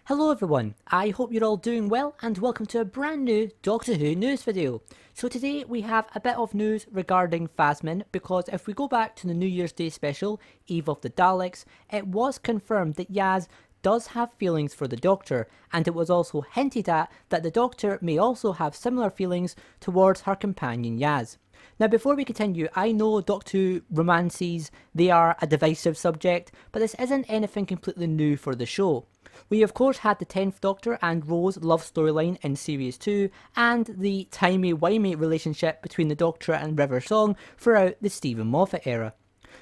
Hello everyone, I hope you're all doing well and welcome to a brand new Doctor Who news video. So today we have a bit of news regarding THASMIN because if we go back to the New Year's Day special, Eve of the Daleks, it was confirmed that Yaz does have feelings for the Doctor, and it was also hinted at that the Doctor may also have similar feelings towards her companion Yaz. Now before we continue, I know Doctor Who romances, they are a divisive subject, but this isn't anything completely new for the show. We of course had the 10th Doctor and Rose love storyline in Series 2, and the timey-wimey relationship between the Doctor and River Song throughout the Stephen Moffat era.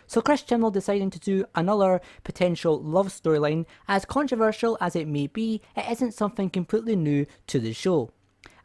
So Chris Chibnall deciding to do another potential love storyline, as controversial as it may be, it isn't something completely new to the show.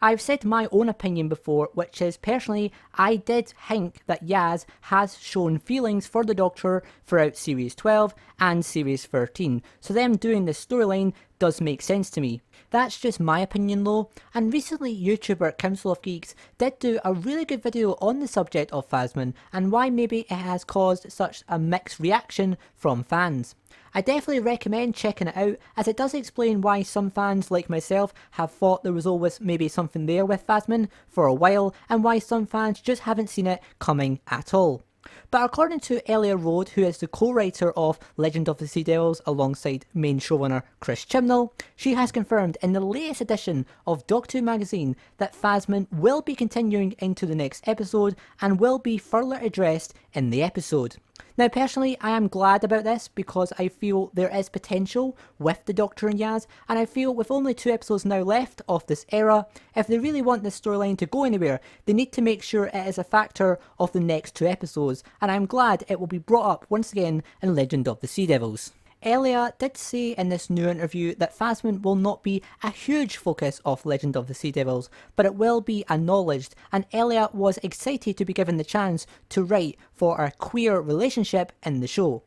I've said my own opinion before, which is personally I did think that Yaz has shown feelings for the Doctor throughout Series 12 and Series 13, so them doing this storyline does make sense to me. That's just my opinion though, and recently YouTuber Council of Geeks did do a really good video on the subject of THASMIN and why maybe it has caused such a mixed reaction from fans. I definitely recommend checking it out, as it does explain why some fans like myself have thought there was always maybe something there with THASMIN for a while, and why some fans just haven't seen it coming at all. But according to Elia Road, who is the co-writer of Legend of the Sea Devils alongside main showrunner Chris Chibnall, she has confirmed in the latest edition of Doctor Who magazine that THASMIN will be continuing into the next episode and will be further addressed in the episode. Now personally I am glad about this because I feel there is potential with the Doctor and Yaz, and I feel with only 2 episodes now left of this era, if they really want this storyline to go anywhere, they need to make sure it is a factor of the next 2 episodes, and I'm glad it will be brought up once again in Legend of the Sea Devils. Elia did say in this new interview that THASMIN will not be a huge focus of Legend of the Sea Devils, but it will be acknowledged, and Elia was excited to be given the chance to write for a queer relationship in the show.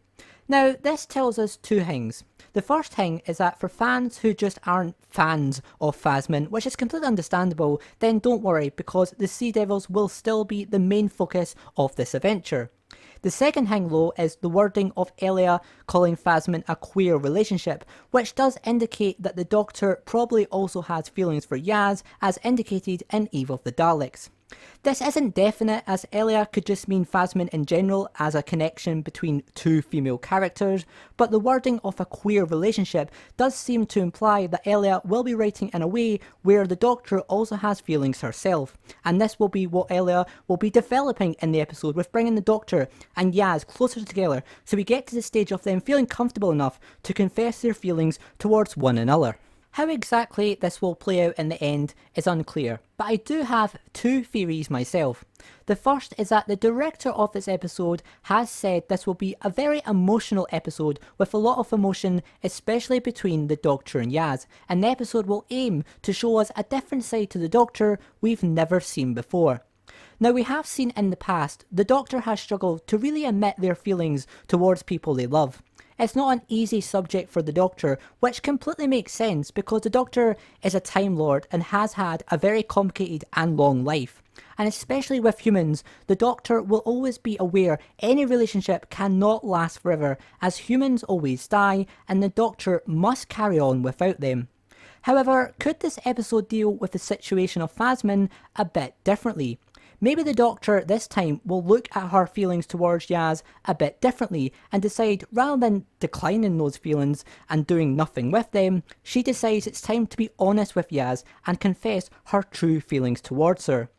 Now this tells us 2 things. The first thing is that for fans who just aren't fans of THASMIN, which is completely understandable, then don't worry because the Sea Devils will still be the main focus of this adventure. The second thing though is the wording of Elia calling THASMIN a queer relationship, which does indicate that the Doctor probably also has feelings for Yaz, as indicated in Eve of the Daleks. This isn't definite, as Elia could just mean THASMIN in general as a connection between 2 female characters, but the wording of a queer relationship does seem to imply that Elia will be writing in a way where the Doctor also has feelings herself, and this will be what Elia will be developing in the episode, with bringing the Doctor and Yaz closer together so we get to the stage of them feeling comfortable enough to confess their feelings towards one another. How exactly this will play out in the end is unclear, but I do have 2 theories myself. The first is that the director of this episode has said this will be a very emotional episode with a lot of emotion, especially between the Doctor and Yaz, and the episode will aim to show us a different side to the Doctor we've never seen before. Now we have seen in the past, the Doctor has struggled to really admit their feelings towards people they love. It's not an easy subject for the Doctor, which completely makes sense because the Doctor is a Time Lord and has had a very complicated and long life. And especially with humans, the Doctor will always be aware any relationship cannot last forever, as humans always die and the Doctor must carry on without them. However, could this episode deal with the situation of THASMIN a bit differently? Maybe the Doctor this time will look at her feelings towards Yaz a bit differently and decide, rather than declining those feelings and doing nothing with them, she decides it's time to be honest with Yaz and confess her true feelings towards her.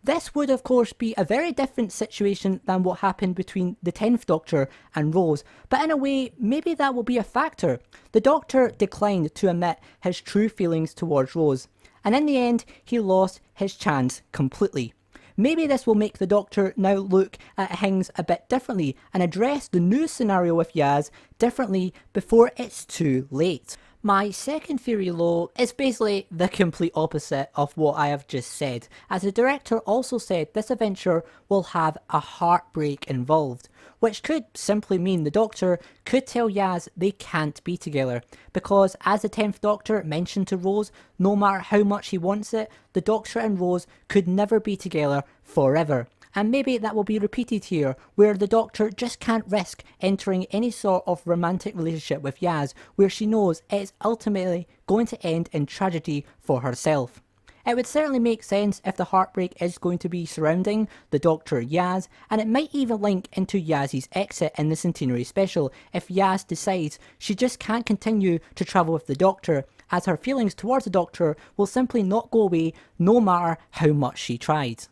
This would of course be a very different situation than what happened between the 10th Doctor and Rose, but in a way maybe that will be a factor. The Doctor declined to admit his true feelings towards Rose, and in the end he lost his chance completely. Maybe this will make the Doctor now look at things a bit differently and address the new scenario with Yaz differently before it's too late. My second theory though is basically the complete opposite of what I have just said, as the director also said this adventure will have a heartbreak involved, which could simply mean the Doctor could tell Yaz they can't be together, because as the 10th Doctor mentioned to Rose, no matter how much he wants it, the Doctor and Rose could never be together forever. and maybe that will be repeated here, where the Doctor just can't risk entering any sort of romantic relationship with Yaz, where she knows it's ultimately going to end in tragedy for herself. It would certainly make sense if the heartbreak is going to be surrounding the Doctor Yaz, and it might even link into Yaz's exit in the Centenary special if Yaz decides she just can't continue to travel with the Doctor, as her feelings towards the Doctor will simply not go away no matter how much she tried.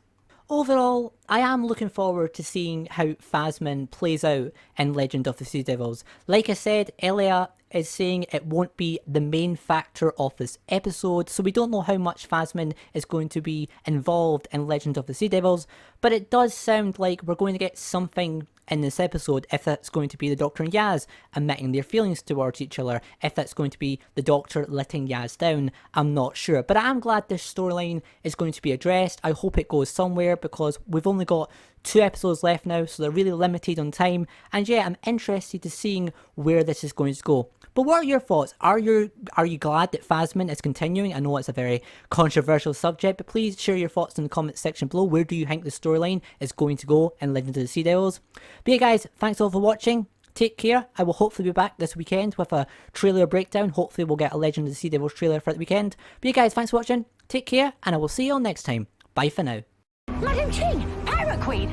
Overall, I am looking forward to seeing how THASMIN plays out in Legend of the Sea Devils. Like I said, Elia is saying it won't be the main factor of this episode, so we don't know how much THASMIN is going to be involved in Legend of the Sea Devils, but it does sound like we're going to get something in this episode, if that's going to be the Doctor and Yaz admitting their feelings towards each other, if that's going to be the Doctor letting Yaz down, I'm not sure. But I am glad this storyline is going to be addressed. I hope it goes somewhere, because we've only got 2 episodes left now, so they're really limited on time, and yeah, I'm interested to seeing where this is going to go. But what are your thoughts? Are you glad that THASMIN is continuing? I know it's a very controversial subject, but please share your thoughts in the comments section below. Where do you think the storyline is going to go in Legend of the Sea Devils? But yeah guys, thanks all for watching. Take care. I will hopefully be back this weekend with a trailer breakdown. Hopefully we'll get a Legend of the Sea Devils trailer for the weekend. But yeah guys, thanks for watching. Take care, and I will see you all next time. Bye for now. Madam Ching, Pirate Queen!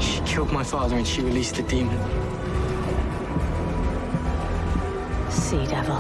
She killed my father and she released the demon. Sea Devil.